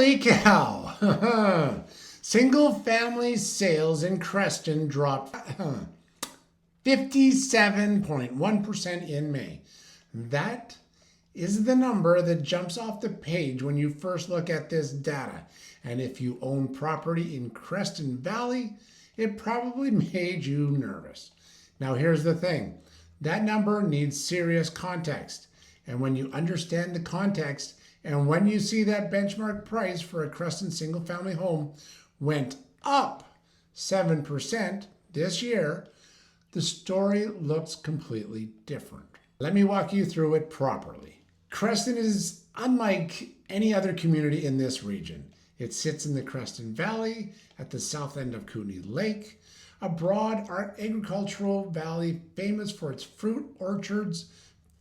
Holy cow! Single family sales in Creston dropped 57.1% in May. That is the number that jumps off the page when you first look at this data. And if you own property in Creston Valley, it probably made you nervous. Now, here's the thing, that number needs serious context. And when you understand the context, and when you see that benchmark price for a Creston single family home went up 7% this year, the story looks completely different. Let me walk you through it properly. Creston is unlike any other community in this region. It sits in the Creston Valley at the south end of Kootenay Lake, a broad agricultural valley famous for its fruit orchards,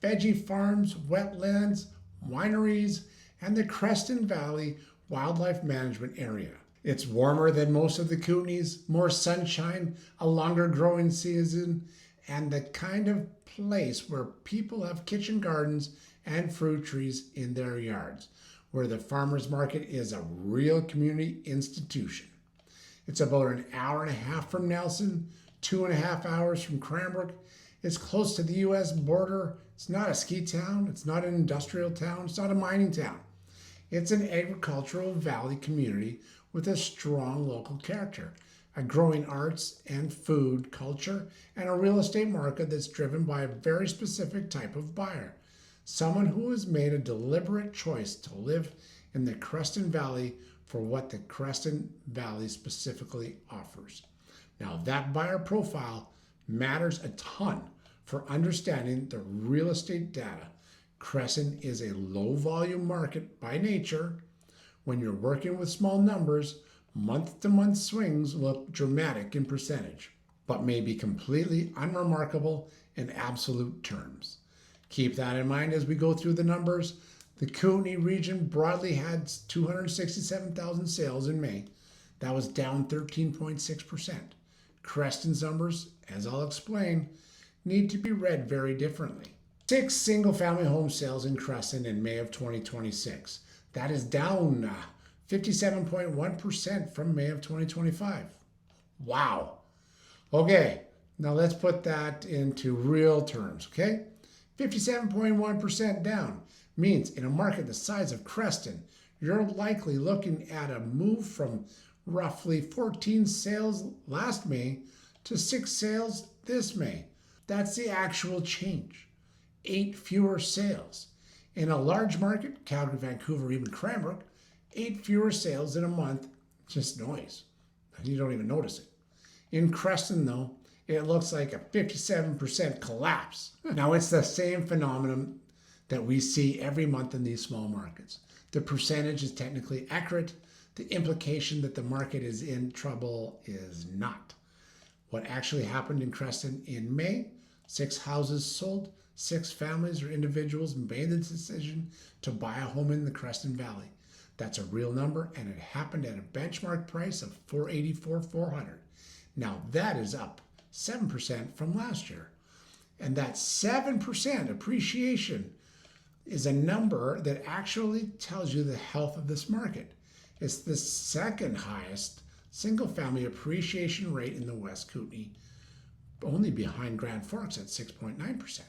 veggie farms, wetlands, wineries, and the Creston Valley Wildlife Management Area. It's warmer than most of the Kootenays, more sunshine, a longer growing season, and the kind of place where people have kitchen gardens and fruit trees in their yards, where the farmers market is a real community institution. It's about an hour and a half from Nelson, 2.5 hours from Cranbrook. It's close to the U.S. border. It's not a ski town. It's not an industrial town. It's not a mining town. It's an agricultural valley community with a strong local character, a growing arts and food culture, and a real estate market that's driven by a very specific type of buyer, someone who has made a deliberate choice to live in the Creston Valley for what the Creston Valley specifically offers. Now, that buyer profile matters a ton for understanding the real estate data. Creston is a low volume market by nature. When you're working with small numbers, month to month swings look dramatic in percentage, but may be completely unremarkable in absolute terms. Keep that in mind as we go through the numbers. The Kootenay region broadly had 267,000 sales in May. That was down 13.6%. Creston's numbers, as I'll explain, need to be read very differently. 6 single-family home sales in Creston in May of 2026. That is down 57.1% from May of 2025. Wow. Okay, now let's put that into real terms, okay? 57.1% down means in a market the size of Creston, you're likely looking at a move from roughly 14 sales last May to 6 sales this May. That's the actual change. 8 fewer sales. In a large market, Calgary, Vancouver, even Cranbrook, 8 fewer sales in a month, just noise. You don't even notice it. In Creston, though, it looks like a 57% collapse. Now, it's the same phenomenon that we see every month in these small markets. The percentage is technically accurate. The implication that the market is in trouble is not. What actually happened in Creston in May, 6 houses sold, 6 families or individuals made the decision to buy a home in the Creston Valley. That's a real number, and it happened at a benchmark price of $484,400. Now that is up 7% from last year. And that 7% appreciation is a number that actually tells you the health of this market. It's the second highest single-family appreciation rate in the West Kootenay, only behind Grand Forks at 6.9%.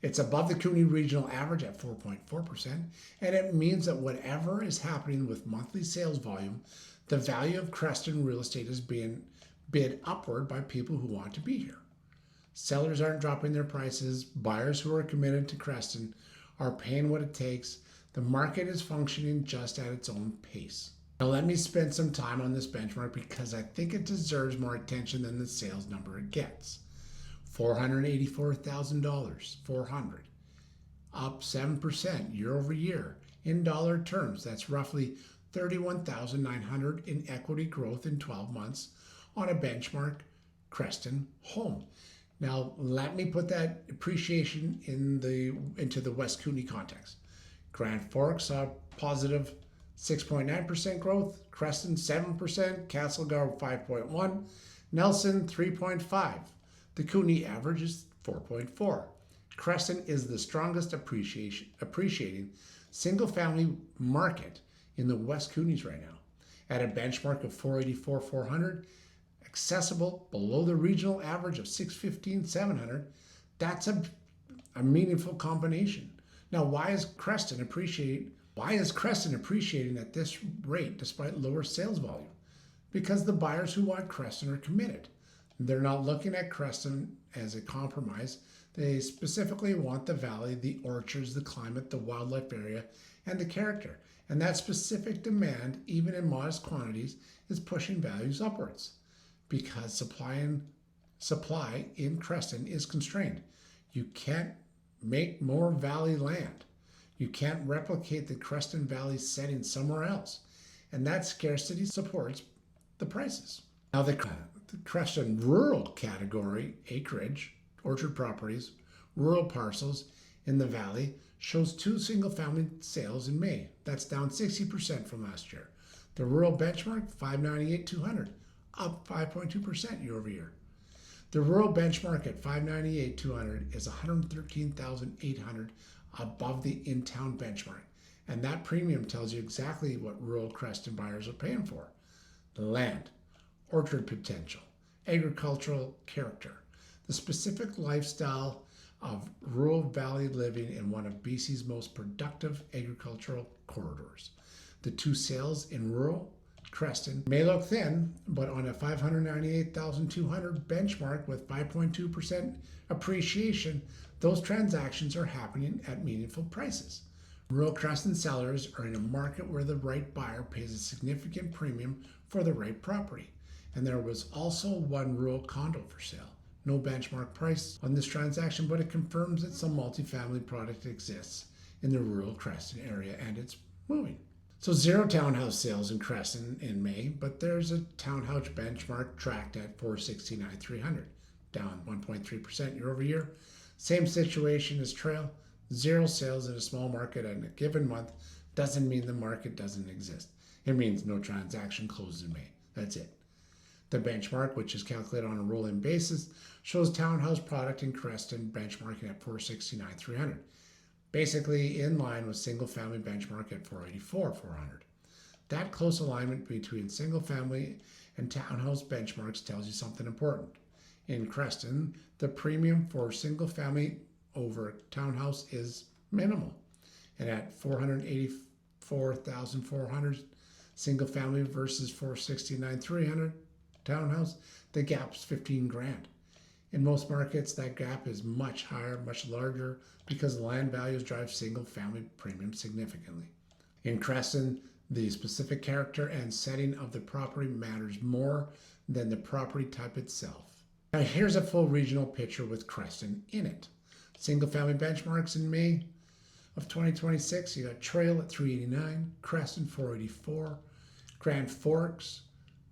It's above the Kootenay regional average at 4.4%, and it means that whatever is happening with monthly sales volume, the value of Creston real estate is being bid upward by people who want to be here. Sellers aren't dropping their prices. Buyers who are committed to Creston are paying what it takes. The market is functioning just at its own pace. Now let me spend some time on this benchmark because I think it deserves more attention than the sales number it gets. $484,000, 400, up 7% year over year. In dollar terms, that's roughly $31,900 in equity growth in 12 months on a benchmark Creston home. Now, let me put that appreciation into the West Kootenay context. Grand Forks saw positive 6.9% growth, Creston 7%, Castlegar 5.1%, Nelson 3.5%. The Kootenay average is 4.4%. Creston is the strongest appreciating single-family market in the West Kootenays right now at a benchmark of 484, 400, accessible below the regional average of 615, 700. That's a meaningful combination. Now, why is Creston appreciating at this rate despite lower sales volume? Because the buyers who want Creston are committed. They're not looking at Creston as a compromise. They specifically want the valley, the orchards, the climate, the wildlife area, and the character. And that specific demand, even in modest quantities, is pushing values upwards because supply in Creston is constrained. You can't make more valley land. You can't replicate the Creston Valley setting somewhere else. And that scarcity supports the prices. Now, the Creston Rural category, acreage, orchard properties, rural parcels in the valley, shows 2 single-family sales in May. That's down 60% from last year. The rural benchmark, 598,200, up 5.2% year over year. The rural benchmark at 598,200 is 113,800 above the in-town benchmark. And that premium tells you exactly what rural Creston buyers are paying for. The land, orchard potential, agricultural character, the specific lifestyle of rural valley living in one of BC's most productive agricultural corridors. The 2 sales in rural Creston may look thin, but on a 598,200 benchmark with 5.2% appreciation, those transactions are happening at meaningful prices. Rural Creston sellers are in a market where the right buyer pays a significant premium for the right property. And there was also 1 rural condo for sale. No benchmark price on this transaction, but it confirms that some multifamily product exists in the rural Creston area and it's moving. So 0 townhouse sales in Creston in May, but there's a townhouse benchmark tracked at 469,300, down 1.3% year over year. Same situation as Trail. 0 sales in a small market in a given month doesn't mean the market doesn't exist. It means no transaction closed in May. That's it. The benchmark, which is calculated on a roll-in basis, shows townhouse product in Creston benchmarking at 469,300, basically in line with single-family benchmark at 484, 400. That close alignment between single-family and townhouse benchmarks tells you something important. In Creston, the premium for single-family over townhouse is minimal, and at 484,400 single-family versus 469,300 townhouse, the gap's 15 grand. In most markets, that gap is much higher, much larger, because land values drive single-family premium significantly. In Creston, the specific character and setting of the property matters more than the property type itself. Now here's a full regional picture with Creston in it. Single-family benchmarks in May of 2026, you got Trail at 389, Creston 484, Grand Forks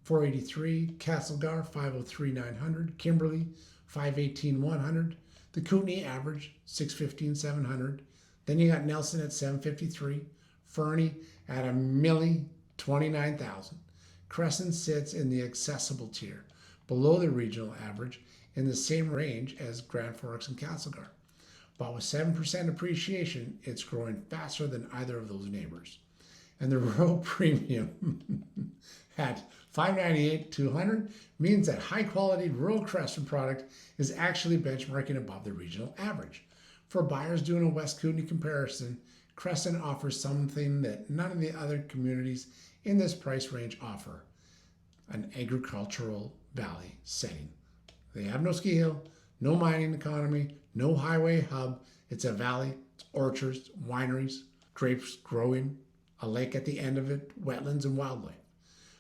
483, Castlegar 503, 900, Kimberley 518, 100, the Kootenay average 615, 700. Then you got Nelson at 753, Fernie at a milli 29,000. Creston sits in the accessible tier, below the regional average, in the same range as Grand Forks and Castlegar. But with 7% appreciation, it's growing faster than either of those neighbors. And the rural premium at 598,200 means that high-quality rural Creston product is actually benchmarking above the regional average. For buyers doing a West Kootenay comparison, Creston offers something that none of the other communities in this price range offer: an agricultural valley setting. They have no ski hill, no mining economy, no highway hub. It's a valley, it's orchards, wineries, grapes growing, a lake at the end of it, wetlands and wildlife.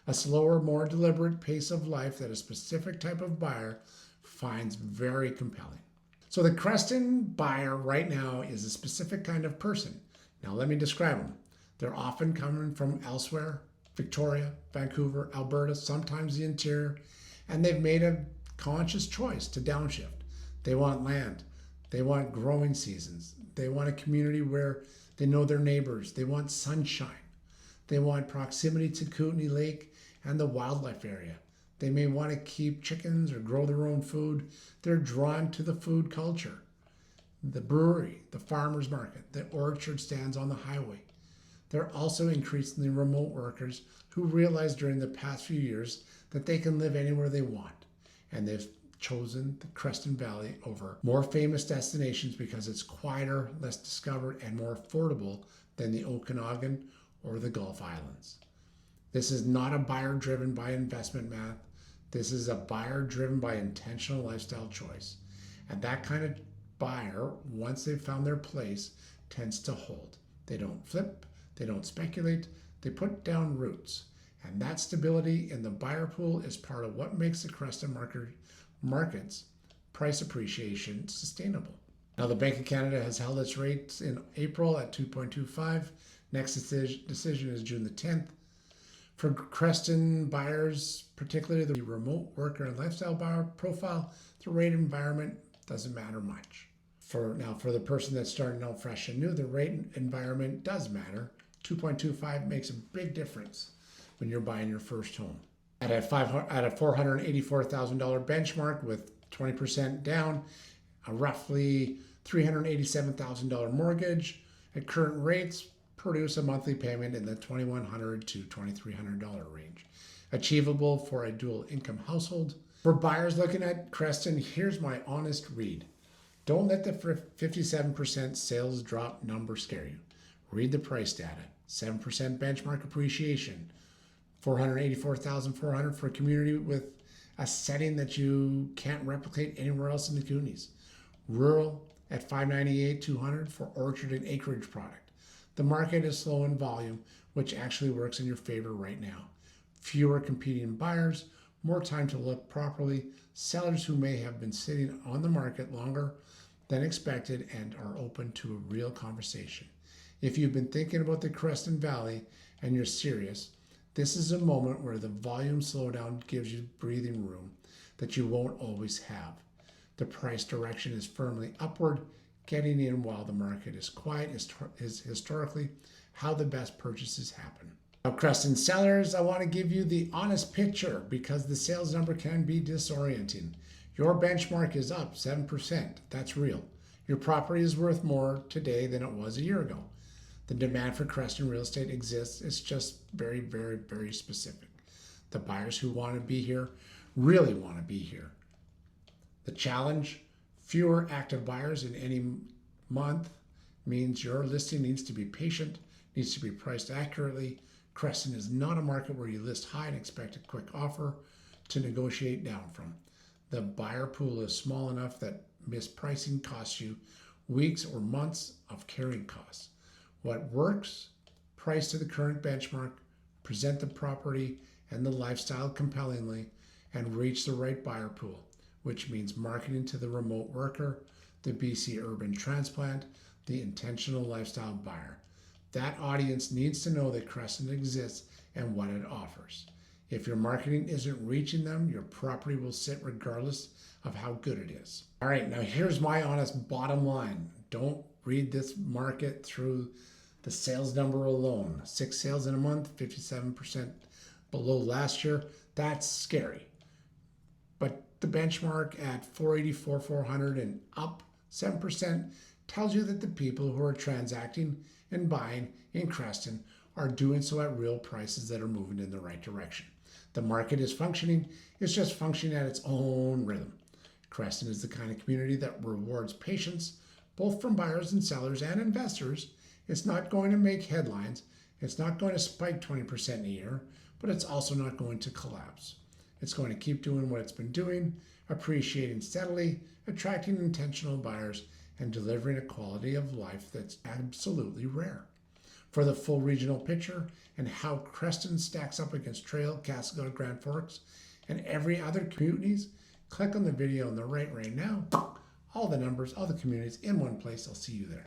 A slower, more deliberate pace of life that a specific type of buyer finds very compelling. So the Creston buyer right now is a specific kind of person. Now let me describe them. They're often coming from elsewhere, Victoria, Vancouver, Alberta, sometimes the interior, and they've made a conscious choice to downshift. They want land. They want growing seasons. They want a community where they know their neighbors. They want sunshine. They want proximity to Kootenay Lake and the wildlife area. They may want to keep chickens or grow their own food. They're drawn to the food culture, the brewery, the farmer's market, the orchard stands on the highway, They're also increasingly remote workers who realized during the past few years that they can live anywhere they want. And they've chosen the Creston Valley over more famous destinations because it's quieter, less discovered, and more affordable than the Okanagan or the Gulf Islands. This is not a buyer driven by investment math. This is a buyer driven by intentional lifestyle choice. And that kind of buyer, once they've found their place, tends to hold. They don't flip, they don't speculate, they put down roots. And that stability in the buyer pool is part of what makes the Creston market's price appreciation sustainable. Now, the Bank of Canada has held its rates in April at 2.25. Next decision is June the 10th. For Creston buyers, particularly the remote worker and lifestyle buyer profile, the rate environment doesn't matter much. For the person that's starting out fresh and new, the rate environment does matter. 2.25 makes a big difference when you're buying your first home. At a $484,000 benchmark with 20% down, a roughly $387,000 mortgage at current rates produce a monthly payment in the $2,100 to $2,300 range, achievable for a dual income household. For buyers looking at Creston, here's my honest read. Don't let the 57% sales drop number scare you. Read the price data. 7% benchmark appreciation. $484,400 for a community with a setting that you can't replicate anywhere else in the Kootenays. Rural at $598,200 for orchard and acreage product. The market is slow in volume, which actually works in your favor right now. Fewer competing buyers, more time to look properly, sellers who may have been sitting on the market longer than expected and are open to a real conversation. If you've been thinking about the Creston Valley and you're serious, this is a moment where the volume slowdown gives you breathing room that you won't always have. The price direction is firmly upward. Getting in while the market is quiet is historically how the best purchases happen. Now, Creston sellers, I want to give you the honest picture because the sales number can be disorienting. Your benchmark is up 7%. That's real. Your property is worth more today than it was a year ago. The demand for Creston real estate exists. It's just very, very, very specific. The buyers who want to be here really want to be here. The challenge, fewer active buyers in any month means your listing needs to be patient, needs to be priced accurately. Creston is not a market where you list high and expect a quick offer to negotiate down from. The buyer pool is small enough that mispricing costs you weeks or months of carrying costs. What works, price to the current benchmark, present the property and the lifestyle compellingly, and reach the right buyer pool, which means marketing to the remote worker, the BC urban transplant, the intentional lifestyle buyer. That audience needs to know that Creston exists and what it offers. If your marketing isn't reaching them, your property will sit regardless of how good it is. All right, now here's my honest bottom line. Don't read this market through the sales number alone. 6 sales in a month, 57% below last year. That's scary. But the benchmark at 484,400 and up 7% tells you that the people who are transacting and buying in Creston are doing so at real prices that are moving in the right direction. The market is functioning. It's just functioning at its own rhythm. Creston is the kind of community that rewards patience, both from buyers and sellers and investors. It's not going to make headlines. It's not going to spike 20% a year, but it's also not going to collapse. It's going to keep doing what it's been doing, appreciating steadily, attracting intentional buyers, and delivering a quality of life that's absolutely rare. For the full regional picture and how Creston stacks up against Trail, Cascade, Grand Forks, and every other communities, click on the video on the right now. All the numbers, all the communities in one place. I'll see you there.